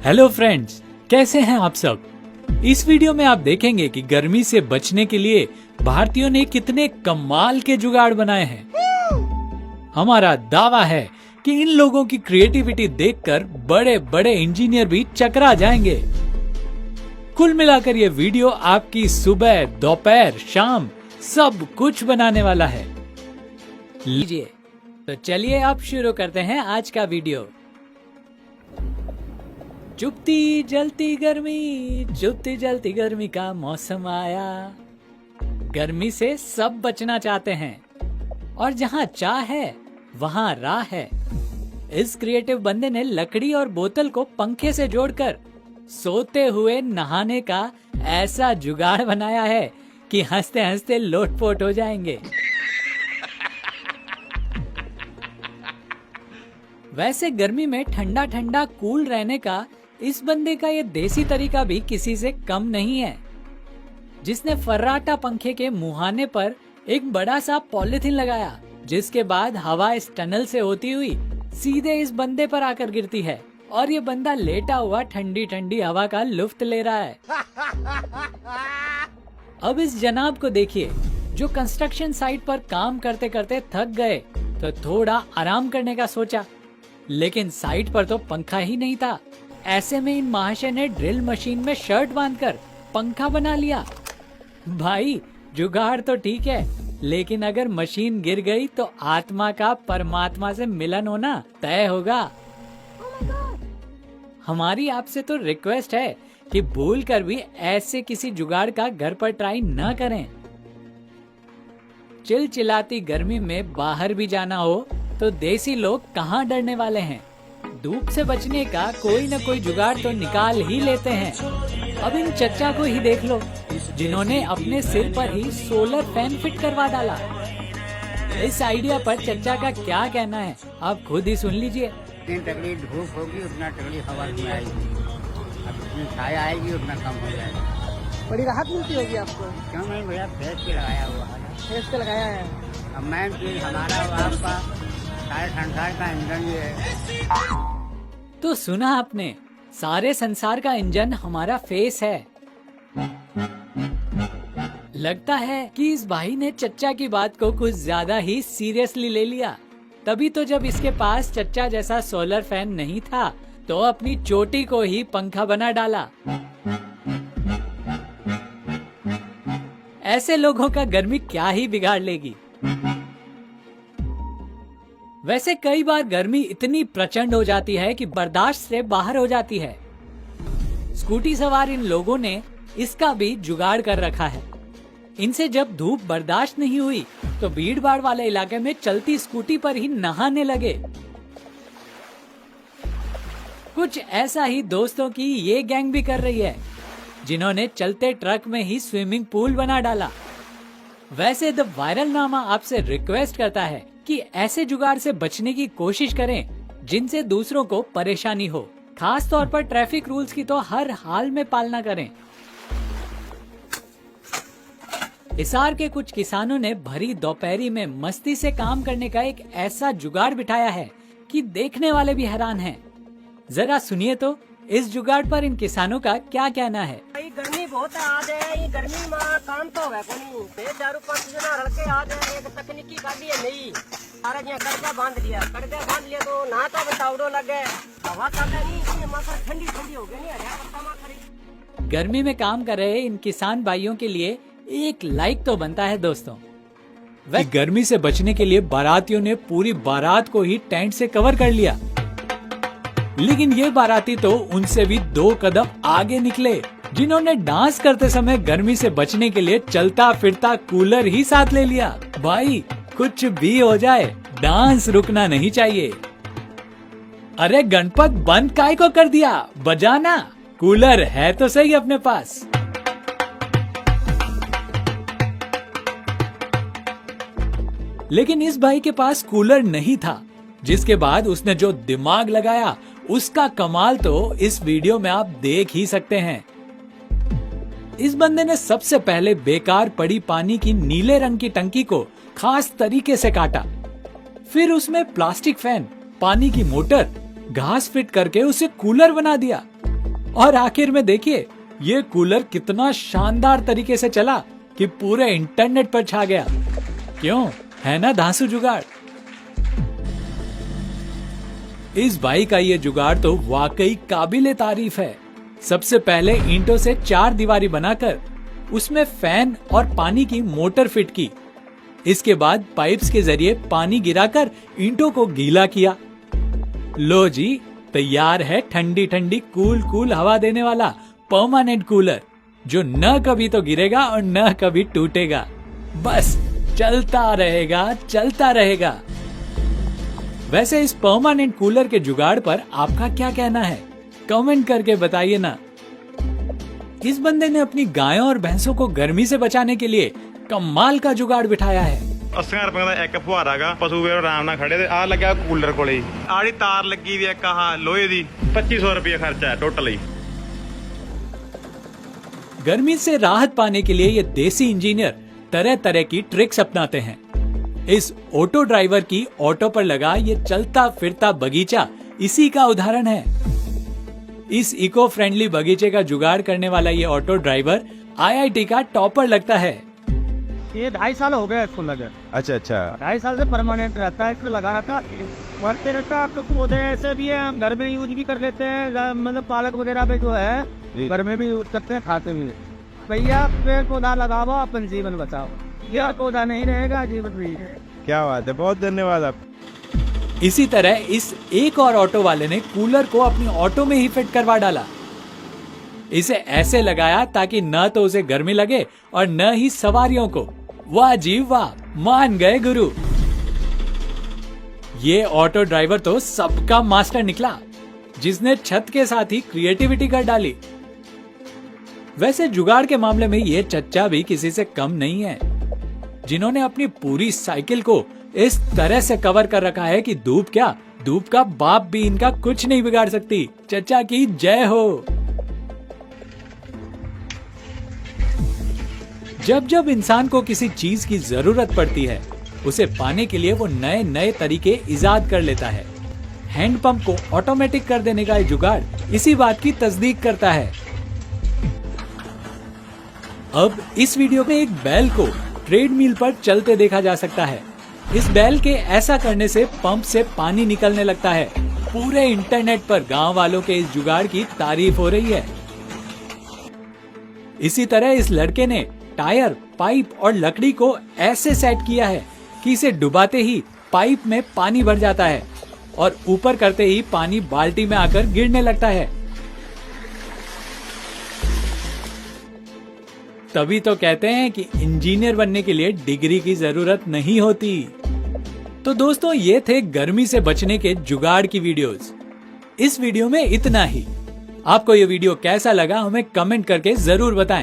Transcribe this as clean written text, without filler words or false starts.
Hello friends, कैसे हैं आप सब। इस वीडियो में आप देखेंगे कि गर्मी से बचने के लिए भारतीयों ने कितने कमाल के जुगाड़ बनाए हैं। हमारा दावा है कि इन लोगों की क्रिएटिविटी देखकर बड़े बड़े इंजीनियर भी चकरा जाएंगे। कुल मिलाकर ये वीडियो आपकी सुबह, दोपहर, शाम सब कुछ बनाने वाला है। लीजिए, तो चलिए आप शुरू करते हैं आज का वीडियो। चुपती जलती गर्मी का मौसम आया। गर्मी से सब बचना चाहते हैं और जहाँ चाह है वहाँ राह है। इस क्रिएटिव बंदे ने लकड़ी और बोतल को पंखे से जोड़कर सोते हुए नहाने का ऐसा जुगाड़ बनाया है कि हंसते हंसते लोटपोट हो जाएंगे। वैसे गर्मी में ठंडा ठंडा कूल रहने का इस बंदे का ये देसी तरीका भी किसी से कम नहीं है, जिसने फर्राटा पंखे के मुहाने पर एक बड़ा सा पॉलिथीन लगाया, जिसके बाद हवा इस टनल से होती हुई सीधे इस बंदे पर आकर गिरती है और ये बंदा लेटा हुआ ठंडी ठंडी हवा का लुफ्त ले रहा है। अब इस जनाब को देखिए, जो कंस्ट्रक्शन साइट पर काम करते करते थक गए तो थोड़ा आराम करने का सोचा, लेकिन साइट पर तो पंखा ही नहीं था। ऐसे में इन महाशय ने ड्रिल मशीन में शर्ट बांधकर पंखा बना लिया। भाई, जुगाड़ तो ठीक है, लेकिन अगर मशीन गिर गई तो आत्मा का परमात्मा से मिलन होना तय होगा। हमारी आपसे तो रिक्वेस्ट है कि भूल कर भी ऐसे किसी जुगाड़ का घर पर ट्राई न करें। चिलचिलाती गर्मी में बाहर भी जाना हो तो देसी लोग कहाँ डरने वाले हैं। धूप से बचने का कोई न कोई जुगाड़ तो निकाल ही लेते हैं। अब इन चच्चा को ही देख लो, जिन्होंने अपने सिर पर ही सोलर फैन फिट करवा डाला। इस आइडिया पर चच्चा का क्या कहना है, आप खुद ही सुन लीजिए। जितनी तगड़ी धूप होगी उतना तगड़ी हवा नहीं आएगी, अब जितनी छाया आएगी उतना कम हो जाएगा। बड़ी राहत मिलती होगी आपको। क्यों नहीं भैया, फेस पे लगाया हुआ है। फेस पे लगाया है। अब मैम चीज हमारा वहाँ का सारे संसार का इंजन ये है। तो सुना आपने, सारे संसार का इंजन हमारा फेस है। लगता है कि इस भाई ने चच्चा की बात को कुछ ज्यादा ही सीरियसली ले लिया। तभी तो जब इसके पास चच्चा जैसा सोलर फैन नहीं था तो अपनी चोटी को ही पंखा बना डाला। ऐसे लोगों का गर्मी क्या ही बिगाड़ लेगी। वैसे कई बार गर्मी इतनी प्रचंड हो जाती है कि बर्दाश्त से बाहर हो जाती है। स्कूटी सवार इन लोगों ने इसका भी जुगाड़ कर रखा है। इनसे जब धूप बर्दाश्त नहीं हुई तो भीड़ भाड़ वाले इलाके में चलती स्कूटी पर ही नहाने लगे। कुछ ऐसा ही दोस्तों की ये गैंग भी कर रही है, जिन्होंने चलते ट्रक में ही स्विमिंग पूल बना डाला। वैसे द वायरल नामा आपसे रिक्वेस्ट करता है कि ऐसे जुगाड़ से बचने की कोशिश करें जिनसे दूसरों को परेशानी हो। खास तौर पर ट्रैफिक रूल्स की तो हर हाल में पालना करें। हिसार के कुछ किसानों ने भरी दोपहरी में मस्ती से काम करने का एक ऐसा जुगाड़ बिठाया है कि देखने वाले भी हैरान हैं। जरा सुनिए तो इस जुगाड़ पर इन किसानों का क्या कहना है। गर्मी बहुत है आज है, ये गर्मी में काम तो है कोनी। 4-5 जना रलके आज है, एक तकनीकी गाड़ी है नई। सारा यहाँ कर्जा बांध लिया तो ना तो बतावड़ो लगे हवा का नहीं, माथा ठंडी ठंडी हो गई नहीं। हरिया पत्ता मा खड़ी। गर्मी में काम कर रहे इन किसान भाइयों के लिए एक लाइक तो बनता है दोस्तों। वह गर्मी से बचने के लिए बारातियों ने पूरी बारात को ही टेंट से कवर कर लिया, लेकिन ये बाराती तो उनसे भी 2 कदम आगे निकले, जिन्होंने डांस करते समय गर्मी से बचने के लिए चलता फिरता कूलर ही साथ ले लिया। भाई, कुछ भी हो जाए, डांस रुकना नहीं चाहिए। अरे गणपत, बंद काय को कर दिया, बजाना। कूलर है तो सही अपने पास। लेकिन इस भाई के पास कूलर नहीं था, जिसके बाद उसने जो दिमाग लगाया उसका कमाल तो इस वीडियो में आप देख ही सकते हैं। इस बंदे ने सबसे पहले बेकार पड़ी पानी की नीले रंग की टंकी को खास तरीके से काटा, फिर उसमें प्लास्टिक फैन, पानी की मोटर, घास फिट करके उसे कूलर बना दिया। और आखिर में देखिए ये कूलर कितना शानदार तरीके से चला कि पूरे इंटरनेट पर छा गया। क्यों, है ना धांसू जुगाड़। इस भाई का ये जुगाड़ तो वाकई काबिले तारीफ है। सबसे पहले ईंटों से 4 दीवारी बनाकर उसमें फैन और पानी की मोटर फिट की। इसके बाद पाइप्स के जरिए पानी गिराकर ईंटों को गीला किया। लो जी, तैयार है ठंडी ठंडी कूल हवा देने वाला परमानेंट कूलर, जो न कभी तो गिरेगा और न कभी टूटेगा, बस चलता रहेगा। वैसे इस परमानेंट कूलर के जुगाड़ पर आपका क्या कहना है, कमेंट करके बताइए ना। इस बंदे ने अपनी गायों और भैंसों को गर्मी से बचाने के लिए कमाल का जुगाड़ बिठाया है। 80 रुपए का एक फुहारा गा पशु वे आराम ना खड़े आ लगा कूलर को आड़ी तार लगी दी एक लोहे दी 2500 रुपया खर्चा है टोटल ही। गर्मी से राहत पाने के लिए ये देसी इंजीनियर तरह तरह की ट्रिक्स अपनाते हैं। इस ऑटो ड्राइवर की ऑटो पर लगा ये चलता फिरता बगीचा इसी का उदाहरण है। इस इको फ्रेंडली बगीचे का जुगाड़ करने वाला ये ऑटो ड्राइवर IIT का टॉपर लगता है। ये 2.5 साल हो गया इसको लगे। अच्छा 2.5 साल से परमानेंट रहता है, इसको लगा रखा बढ़ते रहता है। आपको पौधे ऐसे भी है, हम घर में यूज भी कर लेते हैं, मतलब पालक वगैरह पे जो है घर में भी यूज करते हैं, खाते भी। भैया पेड़ पौधा लगाओ, अपन जीवन बचाओ। यह पौधा नहीं रहेगा, जीवन भी। क्या बात है, बहुत धन्यवाद आप। इसी तरह इस एक और ऑटो वाले ने कूलर को अपनी ऑटो में ही फिट करवा डाला। इसे ऐसे लगाया ताकि न तो उसे गर्मी लगे और न ही सवारियों को। वाह जी वाह, मान गए गुरु। ये ऑटो ड्राइवर तो सबका मास्टर निकला, जिसने छत के साथ ही क्रिएटिविटी कर डाली। वैसे जुगाड़ के मामले में ये चच्चा भी किसी से कम नहीं है, जिन्होंने अपनी पूरी साइकिल को इस तरह से कवर कर रखा है कि धूप का बाप भी इनका कुछ नहीं बिगाड़ सकती। चच्चा की जय हो। जब इंसान को किसी चीज की जरूरत पड़ती है, उसे पाने के लिए वो नए नए तरीके इजाद कर लेता है। हैंडपंप को ऑटोमेटिक कर देने का ये जुगाड़ इसी बात की तस्दीक करता है। अब इस वीडियो में एक बैल को ट्रेडमिल पर चलते देखा जा सकता है। इस बैल के ऐसा करने से पंप से पानी निकलने लगता है। पूरे इंटरनेट पर गांव वालों के इस जुगाड़ की तारीफ हो रही है। इसी तरह इस लड़के ने टायर, पाइप और लकड़ी को ऐसे सेट किया है कि इसे डुबाते ही पाइप में पानी भर जाता है और ऊपर करते ही पानी बाल्टी में आकर गिरने लगता है। तभी तो कहते हैं कि इंजीनियर बनने के लिए डिग्री की जरूरत नहीं होती। तो दोस्तों, ये थे गर्मी से बचने के जुगाड़ की वीडियोस। इस वीडियो में इतना ही। आपको ये वीडियो कैसा लगा हमें कमेंट करके जरूर बताएं।